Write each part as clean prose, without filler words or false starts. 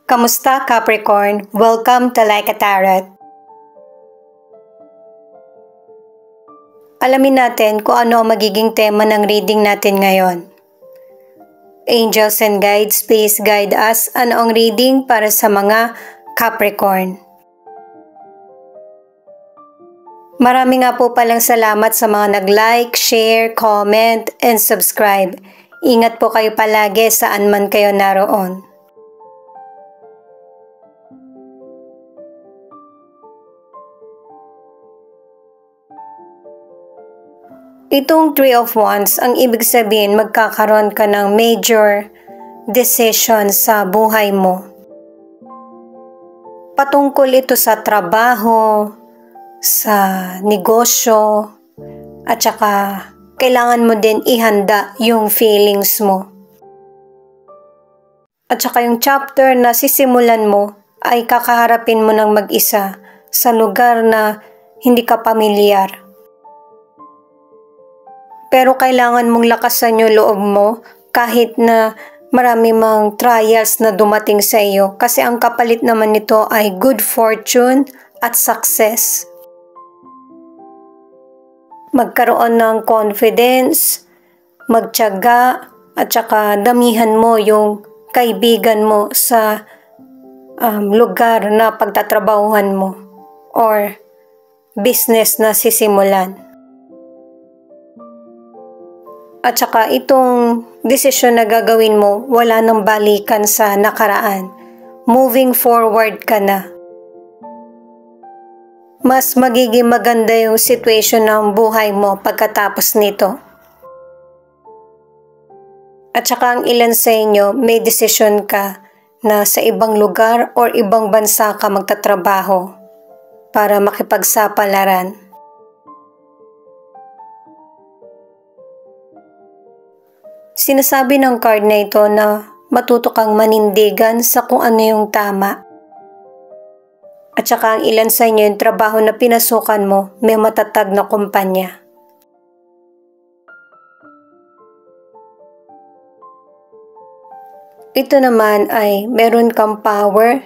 Kamusta Capricorn? Welcome to Like a Tarot. Alamin natin kung ano ang magiging tema ng reading natin ngayon. Angels and guides, please guide us. Ano ang reading para sa mga Capricorn? Marami nga po palang salamat sa mga nag-like, share, comment, and subscribe. Ingat po kayo palagi saan man kayo naroon. Itong Three of Wands, ang ibig sabihin magkakaroon ka ng major decision sa buhay mo. Patungkol ito sa trabaho, sa negosyo, at saka kailangan mo din ihanda yung feelings mo. At saka yung chapter na sisimulan mo ay kakaharapin mo ng mag-isa sa lugar na hindi ka pamilyar. Pero kailangan mong lakasan yung loob mo kahit na marami mang trials na dumating sa iyo kasi ang kapalit naman nito ay good fortune at success. Magkaroon ng confidence, magtiyaga at saka damihan mo yung kaibigan mo sa lugar na pagtatrabahuhan mo or business na sisimulan. At saka itong desisyon na gagawin mo, wala nang balikan sa nakaraan. Moving forward ka na. Mas magiging maganda yung situation ng buhay mo pagkatapos nito. At saka ang ilan sa inyo, may desisyon ka na sa ibang lugar or ibang bansa ka magtatrabaho para makipagsapalaran. Sinasabi ng card na ito na matuto kang manindigan sa kung ano yung tama. At saka ang ilan sa inyo yung trabaho na pinasukan mo may matatag na kumpanya. Ito naman ay meron kang power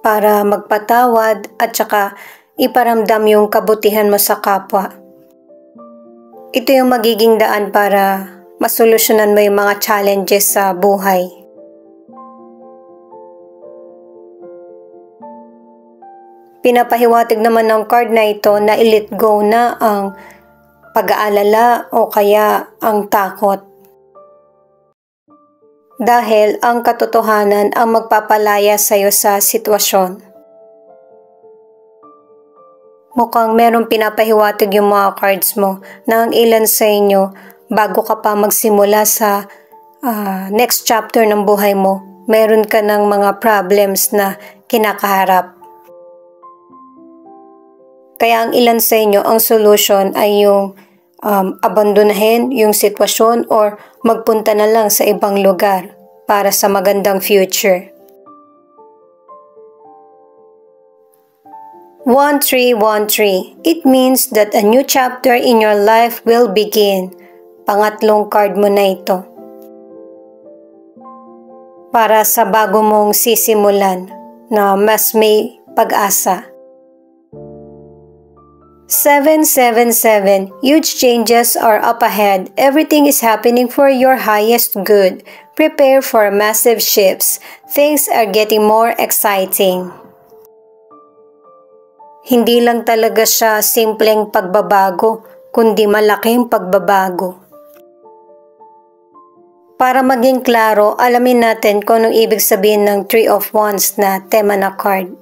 para magpatawad at saka iparamdam yung kabutihan mo sa kapwa. Ito yung magiging daan para masolusyonan mo yung mga challenges sa buhay. Pinapahiwatig naman ng card na ito na i-let go na ang pag-aalala o kaya ang takot. Dahil ang katotohanan ang magpapalaya sa iyo sa sitwasyon. Mukhang merong pinapahiwatig yung mga cards mo na ang ilan sa inyo bago ka pa magsimula sa next chapter ng buhay mo, meron ka ng mga problems na kinakaharap. Kaya ang ilan sa inyo, ang solution ay yung abandonahin yung sitwasyon or magpunta na lang sa ibang lugar para sa magandang future. 1313. It means that a new chapter in your life will begin. Pangatlong card mo na ito. Para sa bago mong sisimulan na mas may pag-asa. 777. Huge changes are up ahead. Everything is happening for your highest good. Prepare for massive shifts. Things are getting more exciting. Hindi lang talaga siya simpleng pagbabago, kundi malaking pagbabago. Para maging klaro, alamin natin kung anong ibig sabihin ng Three of Wands na tema na card.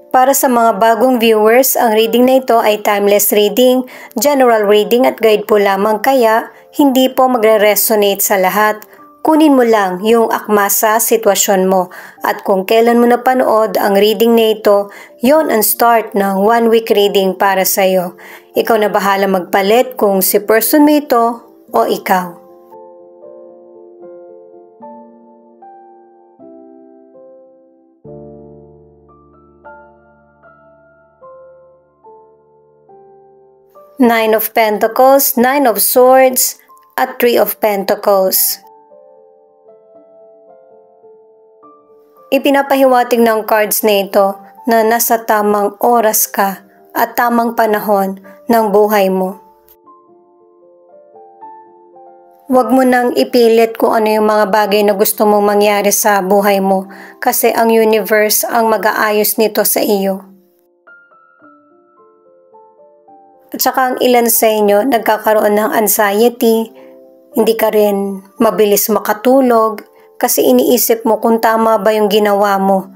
Para sa mga bagong viewers, ang reading na ito ay timeless reading, general reading at guide po lamang kaya hindi po magre-resonate sa lahat. Kunin mo lang yung akma sa sitwasyon mo at kung kailan mo napanood ang reading na ito, yon ang start ng 1 week reading para sa iyo. Ikaw na bahala magpalit kung si person mo ito o ikaw. Nine of Pentacles, Nine of Swords, at Three of Pentacles. Ipinapahiwatig ng cards na ito na nasa tamang oras ka at tamang panahon ng buhay mo. Huwag mo nang ipilit kung ano yung mga bagay na gusto mong mangyari sa buhay mo kasi ang universe ang mag-aayos nito sa iyo. At saka ang ilan sa inyo nagkakaroon ng anxiety, hindi ka rin mabilis makatulog kasi iniisip mo kung tama ba yung ginawa mo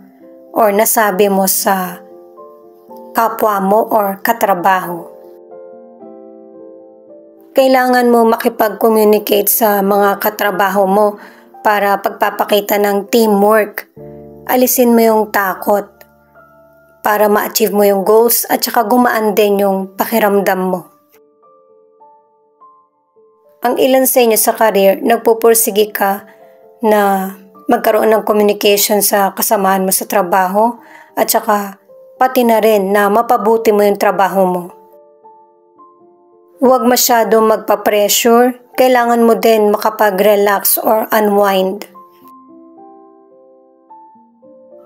or nasabi mo sa kapwa mo or katrabaho. Kailangan mo makipag-communicate sa mga katrabaho mo para pagpapakita ng teamwork. Alisin mo yung takot para ma-achieve mo yung goals at saka gumaan din yung pakiramdam mo. Ang ilan sa inyo sa career, nagpupursige ka na magkaroon ng communication sa kasamahan mo sa trabaho at saka pati na rin na mapabuti mo yung trabaho mo. Huwag masyadong magpa-pressure, kailangan mo din makapag-relax or unwind.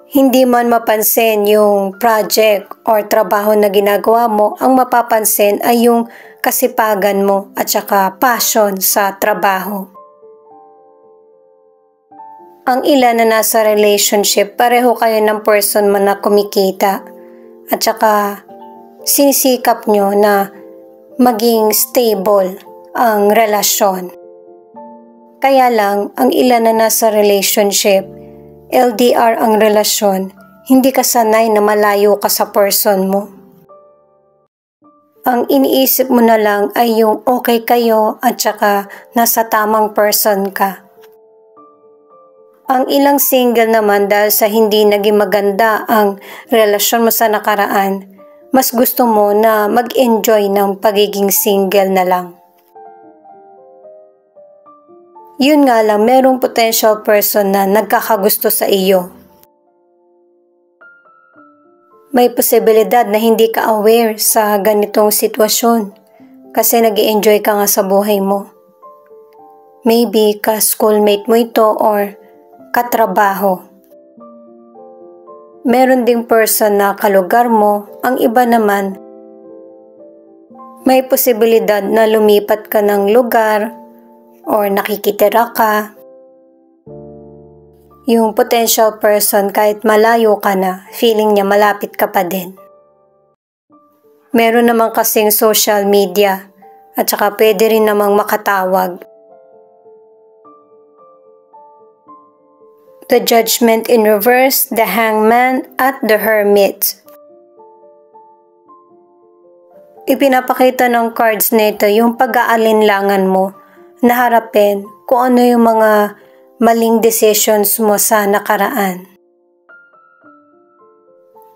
Hindi man mapansin yung project or trabaho na ginagawa mo, ang mapapansin ay yung kasipagan mo at saka passion sa trabaho. Ang ilan na nasa relationship, pareho kayo ng person man na kumikita at saka sinisikap nyo na maging stable ang relasyon. Kaya lang, ang ilan na nasa relationship, LDR ang relasyon, hindi ka sanay na malayo ka sa person mo. Ang iniisip mo na lang ay yung okay kayo at saka nasa tamang person ka. Ang ilang single naman dahil sa hindi naging maganda ang relasyon mo sa nakaraan, mas gusto mo na mag-enjoy ng pagiging single na lang. Yun nga lang, merong potential person na nagkakagusto sa iyo. May posibilidad na hindi ka aware sa ganitong sitwasyon kasi nag-i-enjoy ka nga sa buhay mo. Maybe ka-schoolmate mo ito or katrabaho. Meron ding person na kalugar mo, ang iba naman, may posibilidad na lumipat ka ng lugar or nakikitira ka. Yung potential person kahit malayo ka na, feeling niya malapit ka pa din. Meron naman kasing social media at saka pwede rin namang makatawag. The Judgment in Reverse, The Hangman, at The Hermit. Ipinapakita ng cards nito yung pag-aalinlangan mo na harapin kung ano yung mga maling decisions mo sa nakaraan.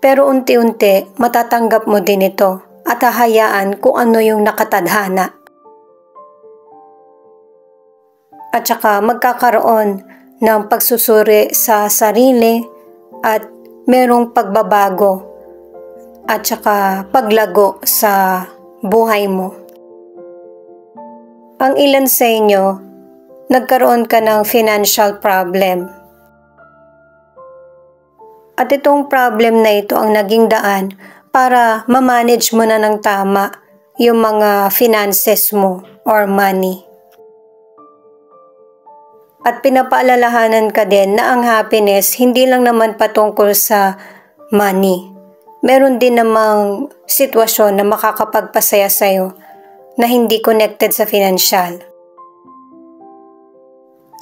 Pero unti-unti matatanggap mo din ito at hahayaan kung ano yung nakatadhana. At saka magkakaroon ng pagsusuri sa sarili at merong pagbabago at saka paglago sa buhay mo. Ang ilan sa inyo, nagkaroon ka ng financial problem. At itong problem na ito ang naging daan para ma-manage mo na ng tama yung mga finances mo or money. At pinapaalalahanan ka din na ang happiness hindi lang naman patungkol sa money. Meron din namang sitwasyon na makakapagpasaya sa'yo na hindi connected sa financial.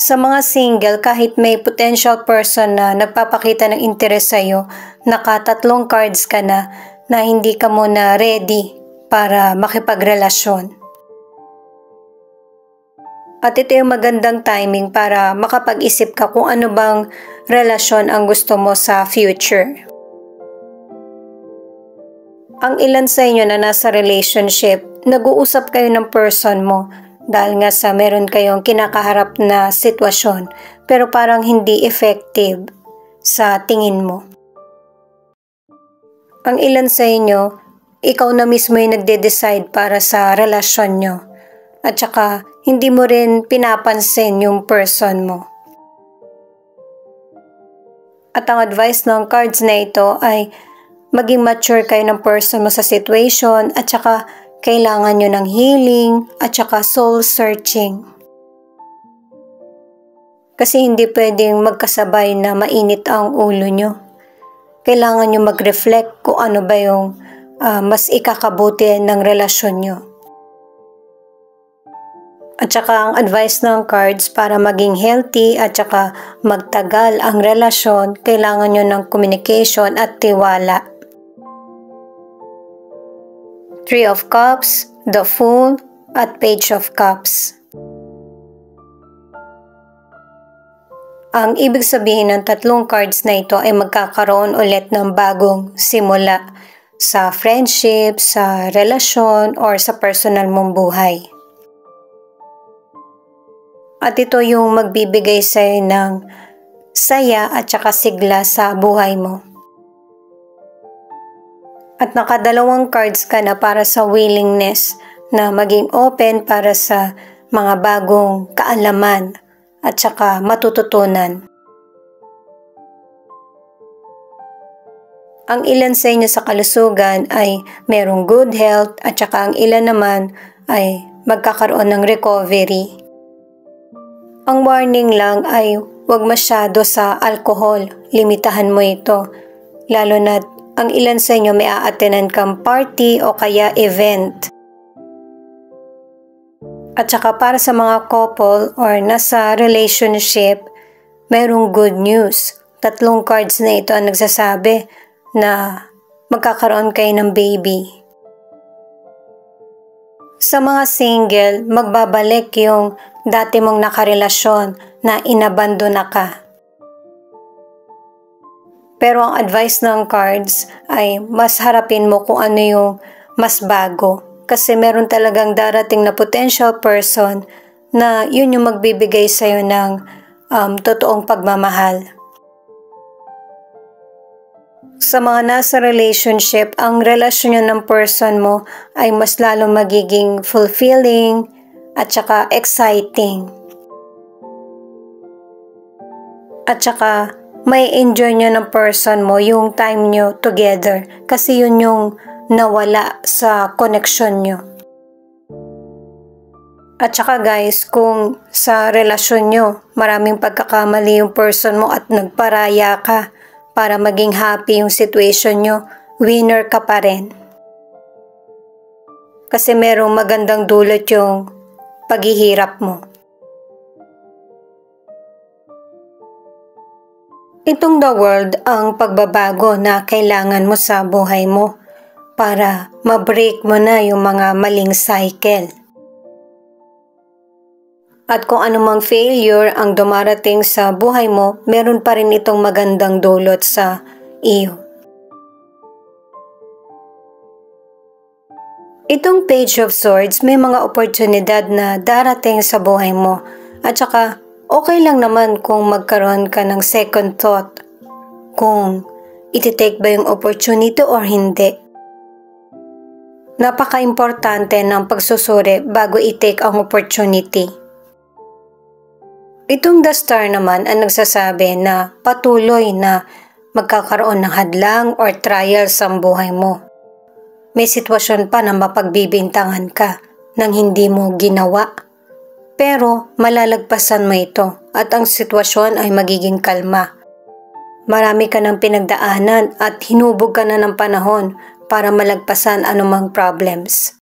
Sa mga single, kahit may potential person na nagpapakita ng interest sa'yo, nakatatlong cards ka na hindi ka muna ready para makipagrelasyon. At ito yung magandang timing para makapag-isip ka kung ano bang relasyon ang gusto mo sa future. Ang ilan sa inyo na nasa relationship, nag-uusap kayo ng person mo dahil nga sa meron kayong kinakaharap na sitwasyon pero parang hindi effective sa tingin mo. Ang ilan sa inyo, ikaw na mismo yung nagde-decide para sa relasyon nyo at saka hindi mo rin pinapansin yung person mo. At ang advice ng cards na ito ay maging mature kayo ng person mo sa situation at saka kailangan nyo ng healing at saka soul searching. Kasi hindi pwedeng magkasabay na mainit ang ulo nyo. Kailangan nyo mag-reflect kung ano ba yung mas ikakabuti ng relasyon nyo. At saka ang advice ng cards para maging healthy at saka magtagal ang relasyon, kailangan nyo ng communication at tiwala. Three of Cups, the Fool, at Page of Cups. Ang ibig sabihin ng tatlong cards na ito ay magkakaroon ulit ng bagong simula sa friendship, sa relasyon, or sa personal mong buhay. At ito yung magbibigay sa'yo ng saya at saka sigla sa buhay mo. At nakadalawang cards ka na para sa willingness na maging open para sa mga bagong kaalaman at saka matututunan. Ang ilan sa inyo sa kalusugan ay merong good health at saka ang ilan naman ay magkakaroon ng recovery. Ang warning lang ay huwag masyado sa alcohol, limitahan mo ito, lalo na ang ilan sa inyo may a-attendan kang party o kaya event. At saka para sa mga couple or nasa relationship, mayroong good news. Tatlong cards na ito ang nagsasabi na magkakaroon kayo ng baby. Sa mga single, magbabalik yung dati mong nakarelasyon na inabandona ka. Pero ang advice ng cards ay mas harapin mo kung ano yung mas bago. Kasi meron talagang darating na potential person na yun yung magbibigay sa'yo ng totoong pagmamahal. Sa mga nasa relationship, ang relasyon nyo ng person mo ay mas lalo magiging fulfilling at saka exciting. At saka may enjoy nyo ng person mo yung time nyo together kasi yun yung nawala sa connection nyo. At saka guys, kung sa relasyon nyo maraming pagkakamali yung person mo at nagparaya ka para maging happy yung situation nyo, winner ka pa rin. Kasi merong magandang dulot yung paghihirap mo. Itong the world ang pagbabago na kailangan mo sa buhay mo para ma-break mo na yung mga maling cycle. At kung anumang failure ang dumarating sa buhay mo, meron pa rin itong magandang dulot sa iyo. Itong Page of Swords, may mga oportunidad na darating sa buhay mo. At saka, okay lang naman kung magkaroon ka ng second thought kung iti-take ba yung opportunity or hindi. Napaka-importante ng pagsusuri bago i-take ang opportunity. Itong The Star naman ang nagsasabi na patuloy na magkakaroon ng hadlang or trials sa buhay mo. May sitwasyon pa na mapagbibintangan ka nang hindi mo ginawa. Pero malalagpasan mo ito at ang sitwasyon ay magiging kalma. Marami ka ng pinagdaanan at hinubog ka na ng panahon para malagpasan anumang problems.